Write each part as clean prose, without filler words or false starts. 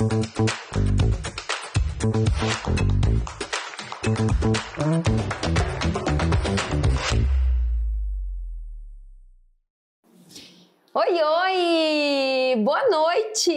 Oi, oi! Boa noite!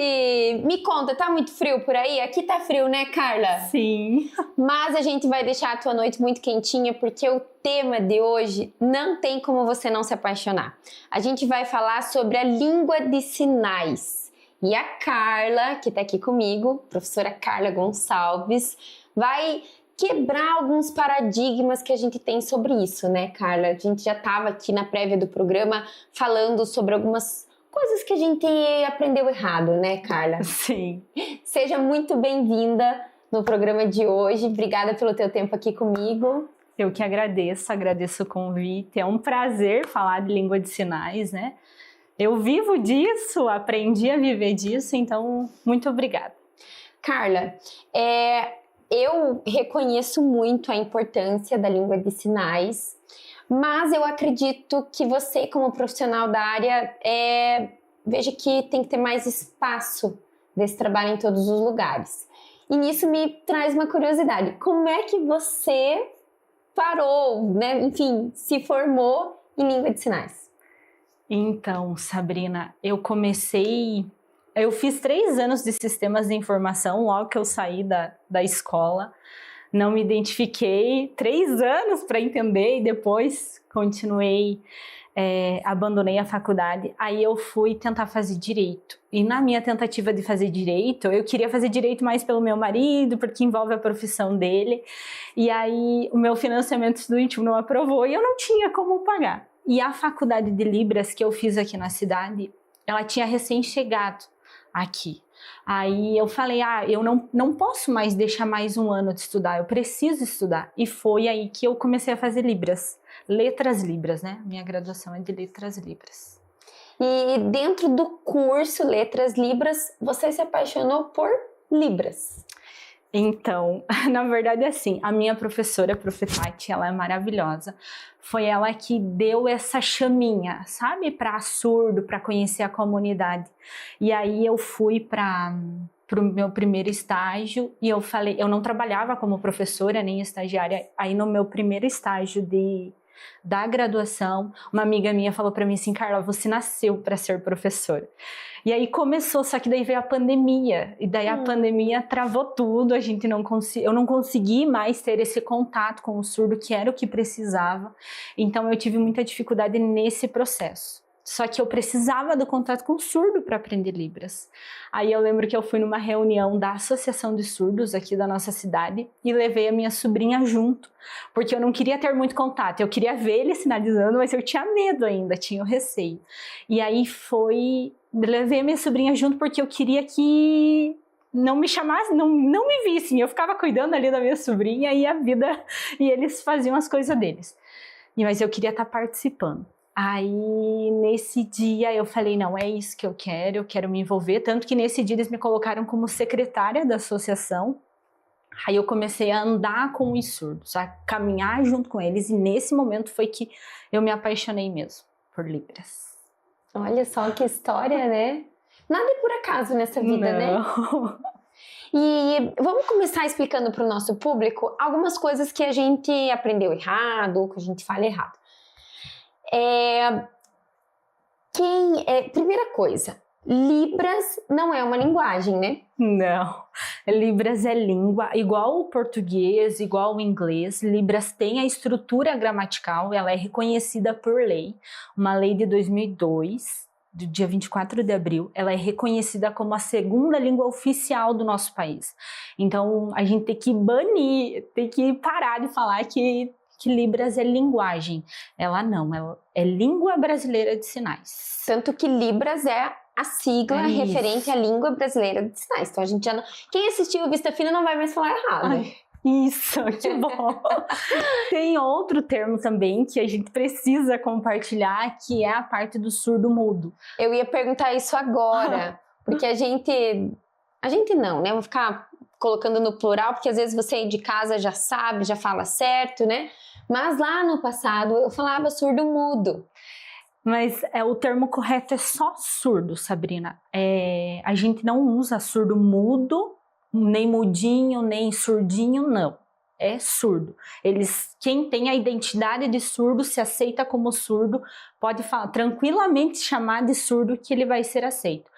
Me conta, tá muito frio por aí? Aqui tá frio, né, Carla? Sim. Mas a gente vai deixar a tua noite muito quentinha porque o tema de hoje não tem como você não se apaixonar. A gente vai falar sobre a língua de sinais. E a Carla, que tá aqui comigo, professora Carla Gonçalves, vai quebrar alguns paradigmas que a gente tem sobre isso, né, Carla? A gente já estava aqui na prévia do programa falando sobre algumas coisas que a gente aprendeu errado, né, Carla? Sim. Seja muito bem-vinda no programa de hoje. Obrigada pelo teu tempo aqui comigo. Eu que agradeço o convite. É um prazer falar de língua de sinais, né? Eu vivo disso, aprendi a viver disso, então muito obrigada. Carla, eu reconheço muito a importância da língua de sinais, mas eu acredito que você, como profissional da área, veja que tem que ter mais espaço desse trabalho em todos os lugares. E nisso me traz uma curiosidade. Como é que você parou, né? Enfim, se formou em língua de sinais? Então, Sabrina, eu fiz 3 anos de sistemas de informação logo que eu saí da escola. Não me identifiquei, 3 anos para entender e depois continuei, abandonei a faculdade. Aí eu fui tentar fazer direito. E na minha tentativa de fazer direito, eu queria fazer direito mais pelo meu marido, porque envolve a profissão dele. E aí o meu financiamento estudantil não aprovou e eu não tinha como pagar. E a faculdade de Libras que eu fiz aqui na cidade, ela tinha recém-chegado aqui. Aí eu falei, eu não posso mais deixar mais um ano de estudar, eu preciso estudar. E foi aí que eu comecei a fazer Libras, Letras Libras, né? Minha graduação é de Letras Libras. E dentro do curso Letras Libras, você se apaixonou por Libras? Então, na verdade é assim, a minha professora, a Prof. Tati, ela é maravilhosa. Foi ela que deu essa chaminha, sabe, para surdo, para conhecer a comunidade. E aí eu fui para o meu primeiro estágio e eu falei, eu não trabalhava como professora nem estagiária. Aí no meu primeiro estágio da graduação, uma amiga minha falou para mim assim, Carla, você nasceu para ser professora. E aí começou, só que daí veio a pandemia, e daí a pandemia travou tudo, eu não consegui mais ter esse contato com o surdo, que era o que precisava, então eu tive muita dificuldade nesse processo. Só que eu precisava do contato com o surdo para aprender Libras. Aí eu lembro que eu fui numa reunião da Associação de Surdos aqui da nossa cidade e levei a minha sobrinha junto, porque eu não queria ter muito contato, eu queria ver ele sinalizando, mas eu tinha medo ainda, tinha o receio. E aí levei a minha sobrinha junto porque eu queria que não me chamassem, não me vissem, eu ficava cuidando ali da minha sobrinha e e eles faziam as coisas deles. Mas eu queria estar participando. Aí, nesse dia, eu falei, não, é isso que eu quero me envolver. Tanto que nesse dia eles me colocaram como secretária da associação. Aí eu comecei a andar com os surdos, a caminhar junto com eles. E nesse momento foi que eu me apaixonei mesmo por Libras. Olha só que história, né? Nada é por acaso nessa vida, né? E vamos começar explicando para o nosso público algumas coisas que a gente aprendeu errado, que a gente fala errado. Primeira coisa, Libras não é uma linguagem, né? Não, Libras é língua, igual o português, igual o inglês. Libras tem a estrutura gramatical, ela é reconhecida por lei, uma lei de 2002, do dia 24 de abril, ela é reconhecida como a segunda língua oficial do nosso país. Então, a gente tem que tem que parar de falar que Libras é linguagem. Ela não, ela é língua brasileira de sinais. Tanto que Libras é a sigla referente à língua brasileira de sinais. Então a gente já não... Quem assistiu o Vista Fina não vai mais falar errado. Ai, isso, que bom. Tem outro termo também que a gente precisa compartilhar, que é a parte do surdo mudo. Eu ia perguntar isso agora, porque a gente não, né? Vou ficar colocando no plural, porque às vezes você aí de casa já sabe, já fala certo, né? Mas lá no passado eu falava surdo mudo. Mas o termo correto é só surdo, Sabrina. A gente não usa surdo mudo, nem mudinho, nem surdinho, não. É surdo. Quem tem a identidade de surdo se aceita como surdo, pode tranquilamente chamar de surdo que ele vai ser aceito.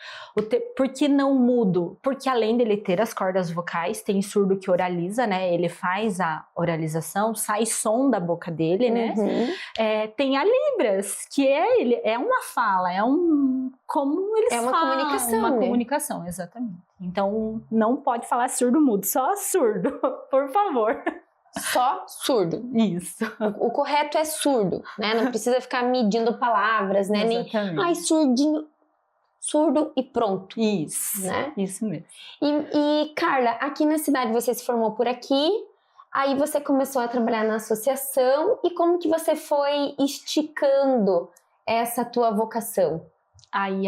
Por que não mudo? Porque além dele ter as cordas vocais, tem surdo que oraliza, né? Ele faz a oralização, sai som da boca dele, né? Tem a Libras, que é uma fala, como eles falam. É uma comunicação, uma né? comunicação, exatamente. Então, não pode falar surdo-mudo, só surdo, por favor. Só surdo. Isso. O correto é surdo, né? Não precisa ficar medindo palavras, né? Exatamente. Nem, surdinho. Surdo e pronto. Isso, né? Isso mesmo. E, Carla, aqui na cidade você se formou por aqui, aí você começou a trabalhar na associação, e como que você foi esticando essa tua vocação? Aí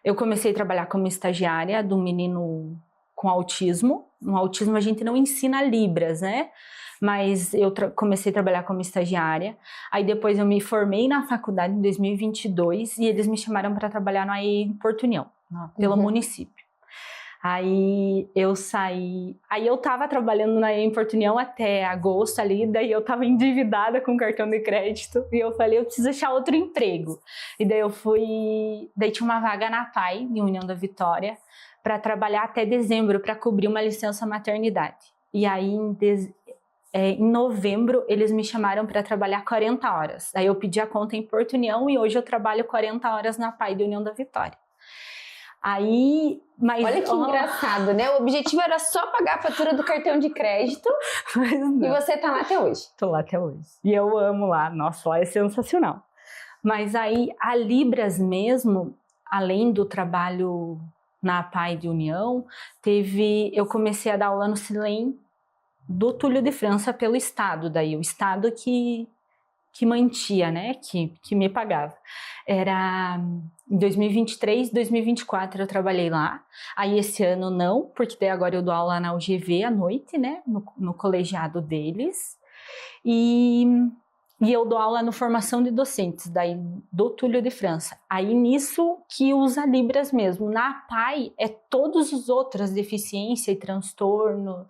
eu comecei a trabalhar como estagiária de um menino com autismo. No autismo a gente não ensina Libras, né? Mas eu comecei a trabalhar como estagiária. Aí depois eu me formei na faculdade em 2022 e eles me chamaram para trabalhar no AE em Porto União, pelo município. Aí eu saí, aí eu tava trabalhando na em Porto União até agosto ali, daí eu tava endividada com cartão de crédito e eu falei, eu preciso achar outro emprego. E daí tinha uma vaga na PAI, em União da Vitória, para trabalhar até dezembro, para cobrir uma licença maternidade. E aí em novembro eles me chamaram para trabalhar 40 horas. Aí eu pedi a conta em Porto União e hoje eu trabalho 40 horas na PAI da União da Vitória. Olha que engraçado, né? O objetivo era só pagar a fatura do cartão de crédito e você tá lá até hoje. Tô lá até hoje. E eu amo lá. Nossa, lá é sensacional. Mas aí, a Libras mesmo, além do trabalho na PAI de União, eu comecei a dar aula no CILEM do Túlio de França pelo Estado. Daí, o Estado que mantia, né? Que me pagava. Era em 2023, 2024 eu trabalhei lá. Aí esse ano não, porque daí agora eu dou aula na UGV à noite, né? No colegiado deles. E eu dou aula no formação de docentes, daí do Túlio de França. Aí nisso que usa Libras mesmo. Na PAI é todas as outras deficiência e transtorno,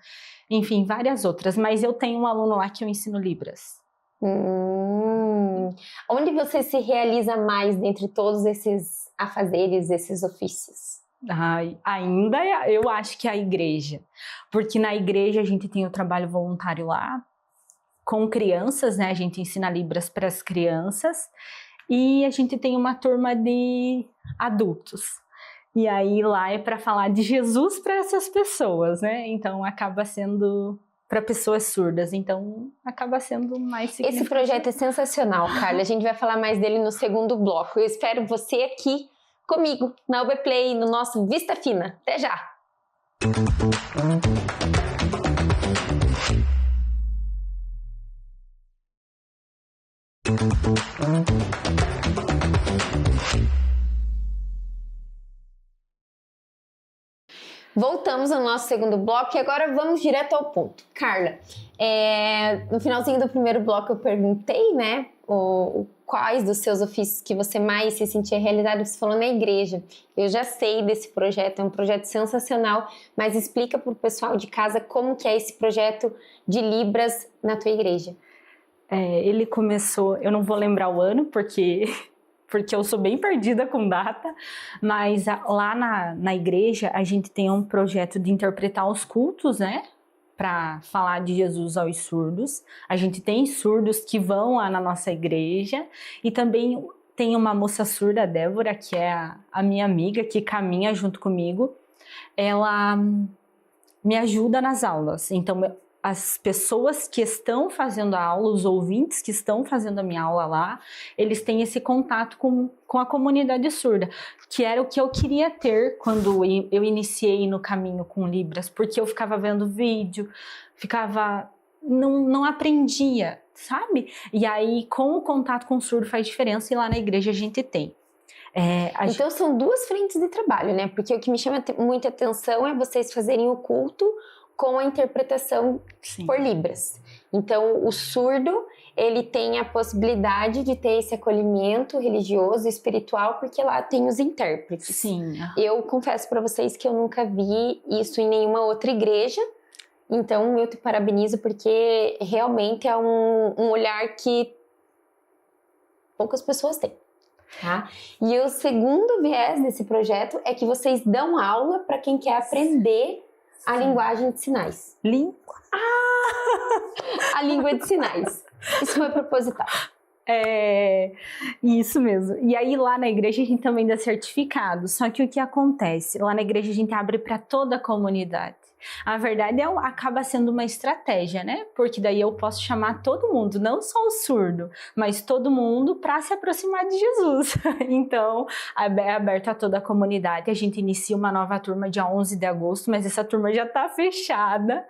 enfim, várias outras. Mas eu tenho um aluno lá que eu ensino Libras. Onde você se realiza mais dentre todos esses afazeres, esses ofícios? Ainda eu acho que a igreja, porque na igreja a gente tem o trabalho voluntário lá, com crianças, né? A gente ensina Libras para as crianças e a gente tem uma turma de adultos. E aí lá é para falar de Jesus para essas pessoas, né? Então acaba sendo para pessoas surdas, então acaba sendo mais significativo. Esse projeto é sensacional, Carla. A gente vai falar mais dele no segundo bloco. Eu espero você aqui comigo, na UB Play, no nosso Vista Fina. Até já! Voltamos ao nosso segundo bloco e agora vamos direto ao ponto. Carla, no finalzinho do primeiro bloco eu perguntei, né, quais dos seus ofícios que você mais se sentia realizado. Você falou na igreja. Eu já sei desse projeto, é um projeto sensacional, mas explica para o pessoal de casa como que é esse projeto de Libras na tua igreja. Ele começou, eu não vou lembrar o ano, porque eu sou bem perdida com data, mas lá na igreja a gente tem um projeto de interpretar os cultos, né? Para falar de Jesus aos surdos. A gente tem surdos que vão lá na nossa igreja e também tem uma moça surda, a Débora, que é a minha amiga, que caminha junto comigo. Ela me ajuda nas aulas, então as pessoas que estão fazendo a aula, os ouvintes que estão fazendo a minha aula lá, eles têm esse contato com a comunidade surda, que era o que eu queria ter quando eu iniciei no caminho com Libras, porque eu ficava vendo vídeo, não aprendia, sabe? E aí, com o contato com o surdo faz diferença, e lá na igreja a gente tem. Então são duas frentes de trabalho, né? Porque o que me chama muita atenção é vocês fazerem o culto com a interpretação Sim. por Libras. Então, o surdo, ele tem a possibilidade de ter esse acolhimento religioso, espiritual, porque lá tem os intérpretes. Sim. Eu confesso para vocês que eu nunca vi isso em nenhuma outra igreja. Então, eu te parabenizo porque realmente é um olhar que poucas pessoas têm. Tá? E o segundo viés desse projeto é que vocês dão aula para quem quer aprender a linguagem de sinais. A língua de sinais. Isso foi proposital. É, isso mesmo. E aí lá na igreja a gente também dá certificado. Só que o que acontece? Lá na igreja a gente abre para toda a comunidade. A verdade acaba sendo uma estratégia, né? Porque daí eu posso chamar todo mundo, não só o surdo, mas todo mundo para se aproximar de Jesus. Então, é aberto a toda a comunidade. A gente inicia uma nova turma dia 11 de agosto, mas essa turma já está fechada.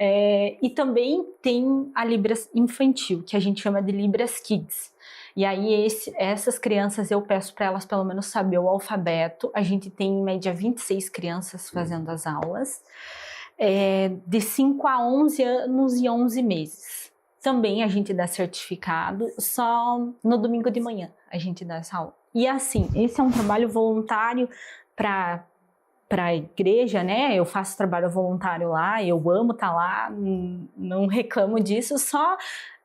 E também tem a Libras infantil, que a gente chama de Libras Kids. E aí essas crianças eu peço para elas pelo menos saber o alfabeto. A gente tem em média 26 crianças fazendo as aulas. De 5 a 11 anos e 11 meses. Também a gente dá certificado, só no domingo de manhã a gente dá essa aula. E assim, esse é um trabalho voluntário para a igreja, né? Eu faço trabalho voluntário lá, eu amo estar lá, não reclamo disso, só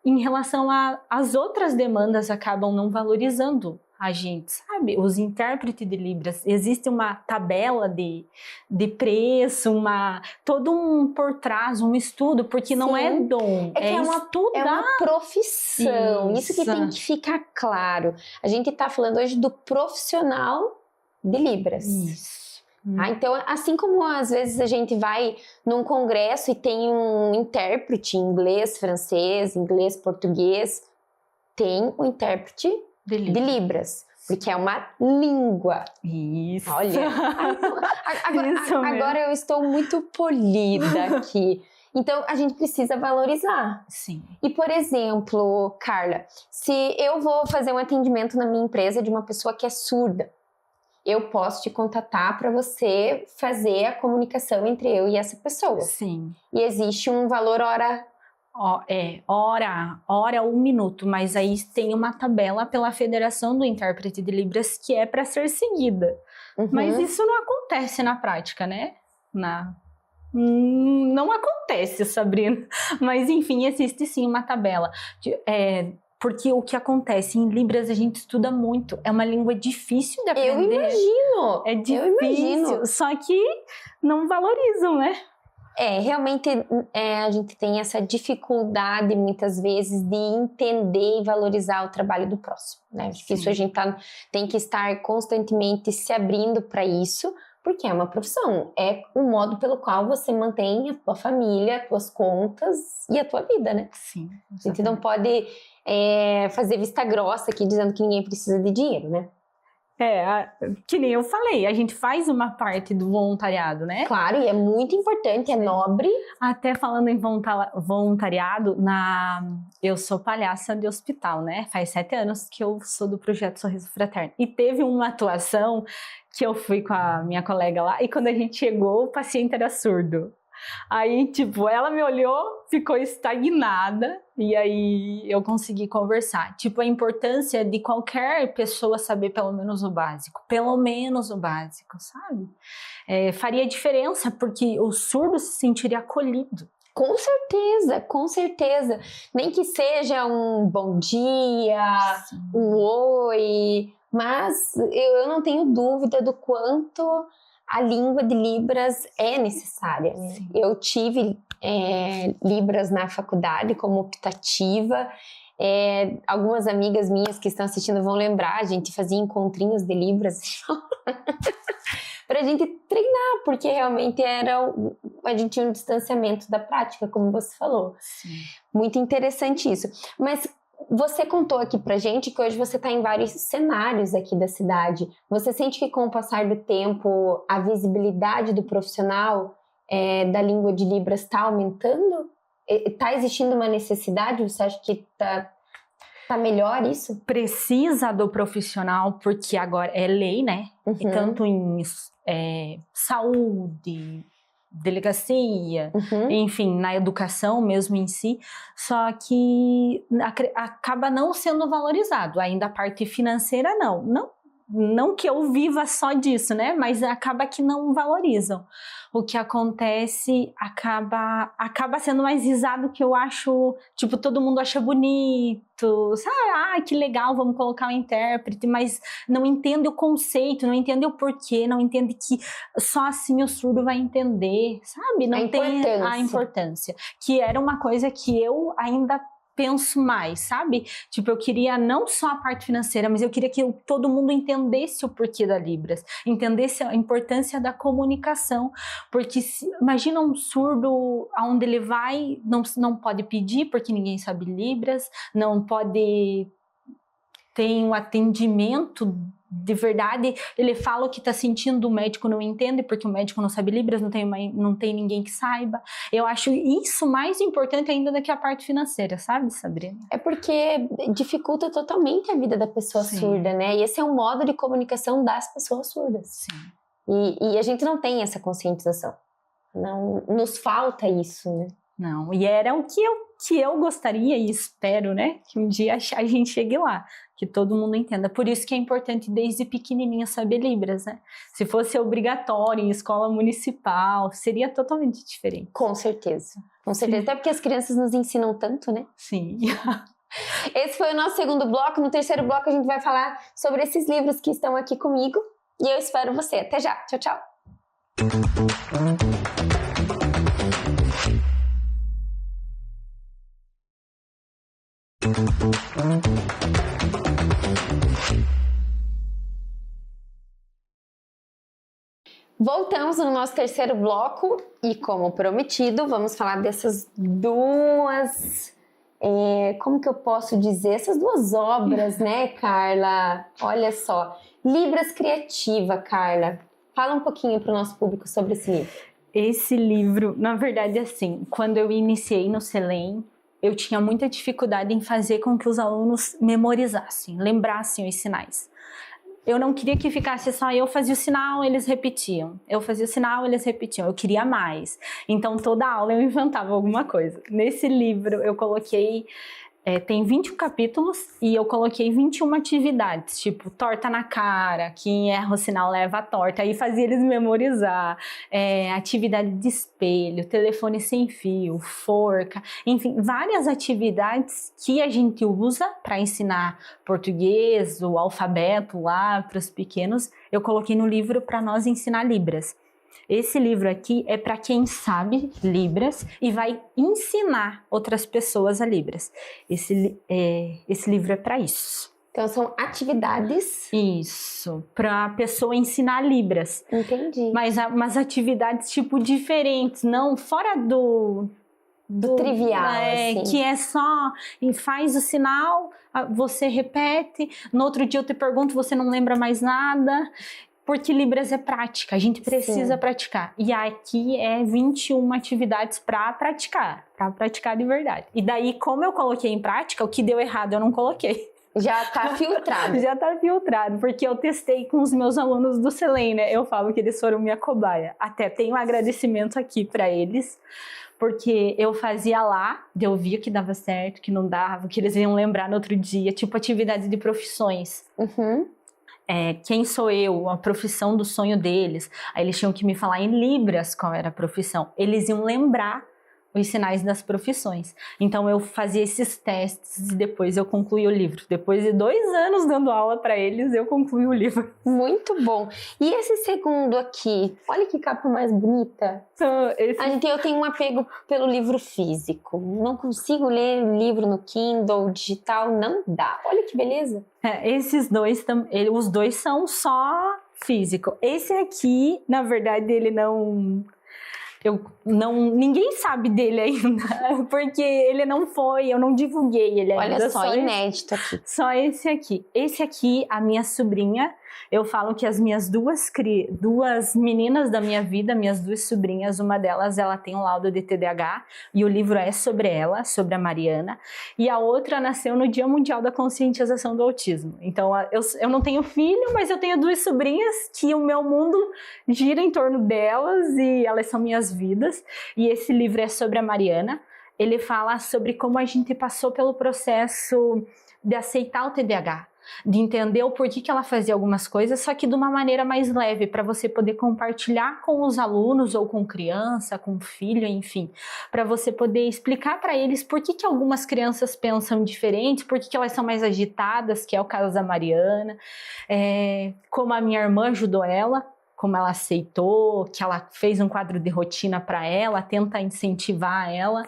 em relação às outras demandas acabam não valorizando a gente, sabe? Os intérpretes de Libras, existe uma tabela de preço, todo um por trás, um estudo, porque não é dom, é uma profissão, isso que tem que ficar claro. A gente está falando hoje do profissional de Libras. Isso. Então, assim como às vezes a gente vai num congresso e tem um intérprete em inglês, francês, inglês, português, tem um intérprete de Libras, porque é uma língua. Isso. Olha, agora eu estou muito polida aqui. Então, a gente precisa valorizar. Sim. E, por exemplo, Carla, se eu vou fazer um atendimento na minha empresa de uma pessoa que é surda, eu posso te contatar para você fazer a comunicação entre eu e essa pessoa. Sim. E existe um valor hora... hora 1 minuto, mas aí tem uma tabela pela Federação do Intérprete de Libras que é para ser seguida. Mas isso não acontece na prática, né? Não acontece, Sabrina. Mas enfim, existe sim uma tabela. Porque o que acontece em Libras a gente estuda muito, é uma língua difícil de aprender. Eu imagino! É difícil, só que não valorizam, né? Realmente a gente tem essa dificuldade muitas vezes de entender e valorizar o trabalho do próximo, né? Acho que isso a gente tem que estar constantemente se abrindo para isso, porque é uma profissão, é o modo pelo qual você mantém a tua família, as tuas contas e a tua vida, né? Sim. A gente não pode fazer vista grossa aqui dizendo que ninguém precisa de dinheiro, né? Que nem eu falei, a gente faz uma parte do voluntariado, né? Claro, e é muito importante, é nobre. Até falando em voluntariado, eu sou palhaça de hospital, né? Faz 7 anos que eu sou do projeto Sorriso Fraterno. E teve uma atuação que eu fui com a minha colega lá, e quando a gente chegou, o paciente era surdo. Aí, tipo, ela me olhou, ficou estagnada, e aí eu consegui conversar. Tipo, a importância de qualquer pessoa saber pelo menos o básico, sabe? Faria diferença, porque o surdo se sentiria acolhido. Com certeza. Nem que seja um bom dia, um oi, mas eu não tenho dúvida do quanto a língua de Libras é necessária. Sim. Eu tive Libras na faculdade como optativa. Algumas amigas minhas que estão assistindo vão lembrar, a gente fazia encontrinhos de Libras para a gente treinar, porque realmente a gente tinha um distanciamento da prática, como você falou. Sim. Muito interessante isso. Mas você contou aqui pra gente que hoje você está em vários cenários aqui da cidade. Você sente que com o passar do tempo a visibilidade do profissional da língua de Libras está aumentando? Está existindo uma necessidade? Você acha que tá melhor isso? Precisa do profissional, porque agora é lei, né? E tanto em saúde, delegacia, enfim, na educação mesmo em si, só que acaba não sendo valorizado, ainda a parte financeira não que eu viva só disso, né? Mas acaba que não valorizam. O que acontece acaba sendo mais risado, que eu acho, tipo, todo mundo acha bonito, sabe? Que legal, vamos colocar um intérprete, mas não entende o conceito, não entende o porquê, não entende que só assim o surdo vai entender, sabe? Não tem a importância. Que era uma coisa que eu ainda penso mais, sabe? Tipo, eu queria não só a parte financeira, mas eu queria que todo mundo entendesse o porquê da Libras, entendesse a importância da comunicação, porque imagina um surdo, aonde ele vai, não pode pedir porque ninguém sabe Libras, não pode ter um atendimento de verdade, ele fala o que está sentindo, o médico não entende, porque o médico não sabe Libras, não tem ninguém que saiba. Eu acho isso mais importante ainda do que a parte financeira, sabe, Sabrina? É porque dificulta totalmente a vida da pessoa surda, né? E esse é um modo de comunicação das pessoas surdas. Sim. E a gente não tem essa conscientização. Não nos falta isso, né? Não, e era o que eu gostaria e espero, né? Que um dia a gente chegue lá, que todo mundo entenda. Por isso que é importante desde pequenininha saber Libras, né? Se fosse obrigatório em escola municipal, seria totalmente diferente. Com certeza. Com certeza. Até porque as crianças nos ensinam tanto, né? Sim. Esse foi o nosso segundo bloco. No terceiro bloco a gente vai falar sobre esses livros que estão aqui comigo. E eu espero você. Até já. Tchau, tchau. Voltamos no nosso terceiro bloco e, como prometido, vamos falar dessas duas, como que eu posso dizer? Essas duas obras, né, Carla? Olha só, Libras Criativa, Carla. Fala um pouquinho para o nosso público sobre esse livro. Esse livro, na verdade, assim, quando eu iniciei no Selem, eu tinha muita dificuldade em fazer com que os alunos memorizassem, lembrassem os sinais. Eu não queria que ficasse só eu fazia o sinal, eles repetiam. Eu fazia o sinal, eles repetiam. Eu queria mais. Então, toda aula eu inventava alguma coisa. Nesse livro, eu coloquei... tem 21 capítulos e eu coloquei 21 atividades, tipo torta na cara, quem erra o sinal leva a torta, aí fazia eles memorizar, atividade de espelho, telefone sem fio, forca, enfim, várias atividades que a gente usa para ensinar português, o alfabeto lá para os pequenos, eu coloquei no livro para nós ensinar Libras. Esse livro aqui é para quem sabe Libras e vai ensinar outras pessoas a Libras. Esse livro é para isso. Então são atividades. Isso, para a pessoa ensinar Libras. Entendi. Mas umas atividades tipo diferentes, não fora do trivial, assim. Que é só faz o sinal, você repete, no outro dia eu te pergunto, você não lembra mais nada. Porque Libras é prática, a gente precisa praticar. E aqui é 21 atividades para praticar de verdade. E daí, como eu coloquei em prática, o que deu errado eu não coloquei. Já tá filtrado. Já tá filtrado, porque eu testei com os meus alunos do Selem, né? Eu falo que eles foram minha cobaia. Até tenho um agradecimento aqui para eles, porque eu fazia lá, eu via que dava certo, que não dava, que eles iam lembrar no outro dia, tipo atividades de profissões. Quem sou eu, a profissão do sonho deles. Aí eles tinham que me falar em Libras qual era a profissão. Eles iam lembrar os sinais das profissões. Então eu fazia esses testes e depois eu concluí o livro. Depois de 2 anos dando aula para eles, eu concluí o livro. Muito bom. E esse segundo aqui, olha que capa mais bonita. Eu tenho um apego pelo livro físico. Não consigo ler livro no Kindle, digital, não dá. Olha que beleza. Esses dois, os dois são só físico. Esse aqui, na verdade, ele não... ninguém sabe dele ainda, porque ele não foi, eu não divulguei ele ainda. Olha só, inédito aqui. Só esse aqui. Esse aqui, a minha sobrinha, eu falo que as minhas duas meninas da minha vida, minhas 2 sobrinhas, uma delas, ela tem um laudo de TDAH, e o livro é sobre ela, sobre a Mariana, e a outra nasceu no Dia Mundial da Conscientização do Autismo. Então, eu não tenho filho, mas eu tenho 2 sobrinhas que o meu mundo gira em torno delas, e elas são minhas nossas vidas. E esse livro é sobre a Mariana. Ele fala sobre como a gente passou pelo processo de aceitar o TDAH, de entender o porquê que ela fazia algumas coisas, só que de uma maneira mais leve, para você poder compartilhar com os alunos, ou com criança, com filho, enfim, para você poder explicar para eles por que algumas crianças pensam diferente, por que elas são mais agitadas, que é o caso da Mariana, como a minha irmã ajudou ela, como ela aceitou, que ela fez um quadro de rotina para ela, tenta incentivar ela.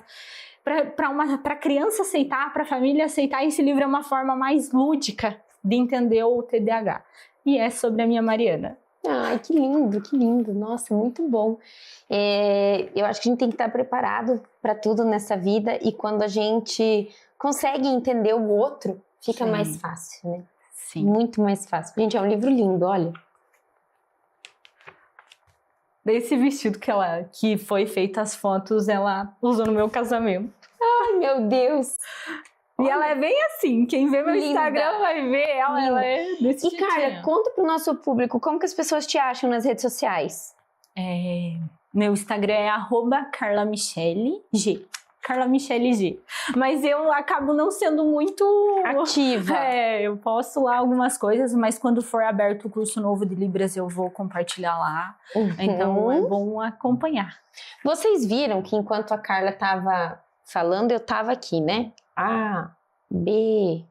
Para a criança aceitar, para a família aceitar, esse livro é uma forma mais lúdica de entender o TDAH. E é sobre a minha Mariana. Ai, que lindo. Nossa, muito bom. Eu acho que a gente tem que estar preparado para tudo nessa vida, e quando a gente consegue entender o outro, fica mais fácil, né? Sim. Muito mais fácil. Gente, é um livro lindo, olha. Desse vestido que foi feita as fotos, ela usou no meu casamento. Ai, meu Deus! E ela é bem assim, quem vê meu Linda. Instagram vai ver, ela é desse E Carla, conta pro nosso público, como que as pessoas te acham nas redes sociais? Meu Instagram é @CarlaMichelleG. Carla Michelle G. Mas eu acabo não sendo muito ativa. Eu posto lá algumas coisas, mas quando for aberto o curso novo de Libras, eu vou compartilhar lá. Então é bom acompanhar. Vocês viram que enquanto a Carla estava falando, eu estava aqui, né? A, B,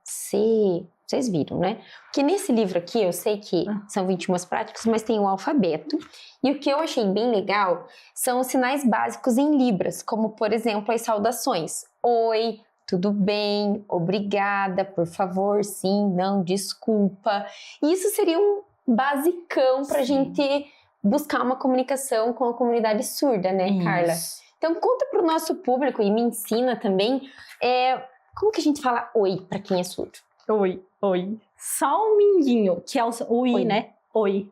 C... Vocês viram, né? Porque nesse livro aqui, eu sei que são 21 práticas, mas tem o alfabeto. E o que eu achei bem legal são os sinais básicos em Libras, como, por exemplo, as saudações. Oi, tudo bem, obrigada, por favor, sim, não, desculpa. E isso seria um basicão para a gente buscar uma comunicação com a comunidade surda, né, Carla? Então, conta para o nosso público e me ensina também como que a gente fala oi para quem é surdo. Oi. Só um minguinho, que é o I, né? Oi.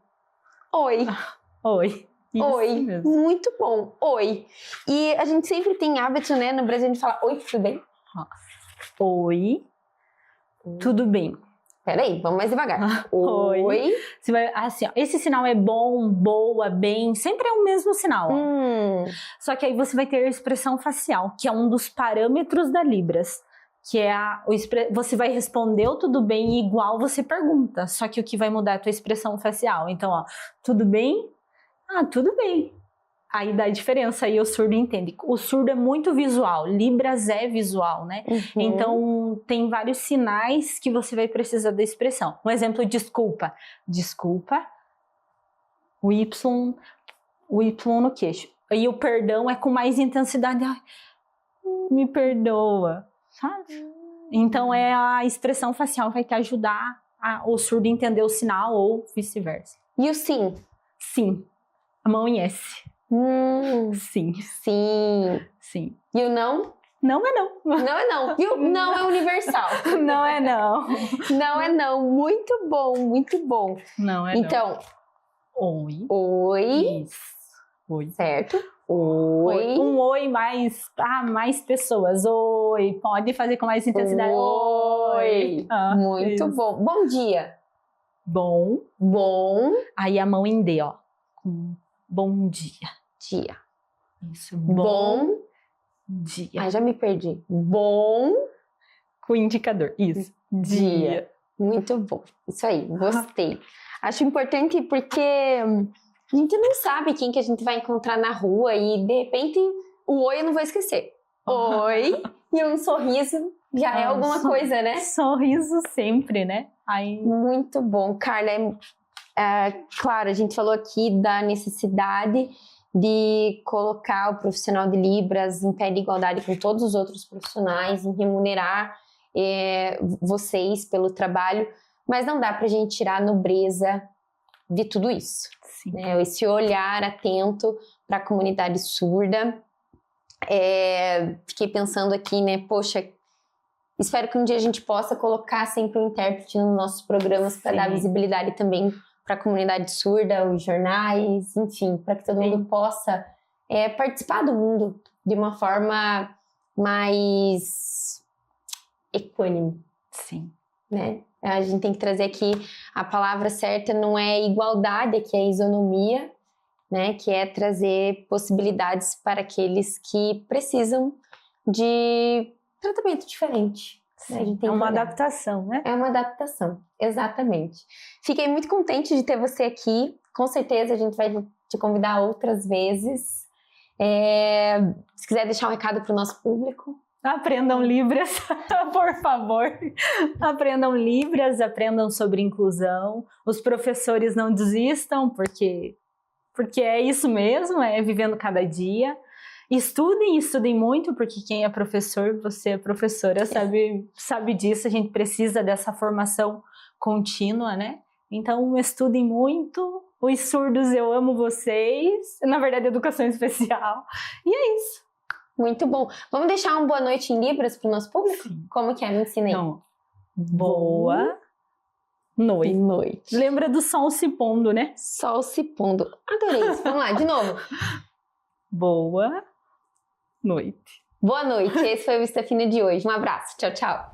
Oi. Oi. Isso oi. Mesmo. Muito bom. Oi. E a gente sempre tem hábito, né? No Brasil a gente fala oi, tudo bem? Oi. Tudo bem. Peraí, vamos mais devagar. Oi. Você vai, assim, ó, esse sinal é bom, boa, bem, sempre é o mesmo sinal. Só que aí você vai ter a expressão facial, que é um dos parâmetros da Libras. Que é você vai responder o tudo bem igual você pergunta, só que o que vai mudar é a tua expressão facial. Então, ó, tudo bem? Ah, tudo bem. Aí dá a diferença, aí o surdo entende. O surdo é muito visual, Libras é visual, né? Então, tem vários sinais que você vai precisar da expressão. Um exemplo, desculpa. Desculpa, o Y no queixo. E o perdão é com mais intensidade. Ai, me perdoa. Sabe? Então a expressão facial vai te ajudar o surdo a entender o sinal ou vice-versa. E o sim? Sim. A mão em S. Sim. Sim. E o não? Não é não. Não é não. E o não é universal. Não é não. Não é não. Muito bom, muito bom. Não é então, não. Oi. Oi. Isso. Oi. Certo. Oi. Um oi mais pessoas. Oi. Pode fazer com mais intensidade. Oi. Muito bom. Bom dia. Bom. Aí a mão em D, ó. Bom dia. Dia. Isso. Bom dia. Ai, já me perdi. Bom. Com o indicador. Isso. Dia. Muito bom. Isso aí. Gostei. Acho importante porque a gente não sabe quem que a gente vai encontrar na rua e, de repente, o oi eu não vou esquecer. Oi. E um sorriso já é alguma coisa, né? Sorriso sempre, né? Aí... Muito bom. Carla, claro, a gente falou aqui da necessidade de colocar o profissional de Libras em pé de igualdade com todos os outros profissionais, em remunerar vocês pelo trabalho, mas não dá pra gente tirar a nobreza de tudo isso. Né? Esse olhar atento para a comunidade surda. Fiquei pensando aqui, né? Poxa, espero que um dia a gente possa colocar sempre um intérprete nos nossos programas para dar visibilidade também para a comunidade surda, os jornais, enfim, para que todo mundo possa participar do mundo de uma forma mais equânime. Sim. Né? A gente tem que trazer aqui a palavra certa, não é igualdade, aqui é isonomia, né? Que é trazer possibilidades para aqueles que precisam de tratamento diferente. Sim, a gente tem uma adaptação, né? É uma adaptação, exatamente. Fiquei muito contente de ter você aqui. Com certeza a gente vai te convidar outras vezes. Se quiser deixar um recado para o nosso público. Aprendam Libras, por favor. Aprendam Libras, aprendam sobre inclusão. Os professores não desistam, porque é isso mesmo, é vivendo cada dia. Estudem muito, porque quem é professor, você é professora, sabe disso. A gente precisa dessa formação contínua, né? Então, estudem muito. Os surdos, eu amo vocês. Na verdade, educação especial. E é isso. Muito bom. Vamos deixar uma boa noite em Libras para o nosso público? Sim. Como que é? Me ensina aí. Então, boa noite. Lembra do sol se pondo, né? Sol se pondo. Adorei isso. Vamos lá, de novo. Boa noite. Boa noite. Esse foi o Vista Fina de hoje. Um abraço. Tchau, tchau.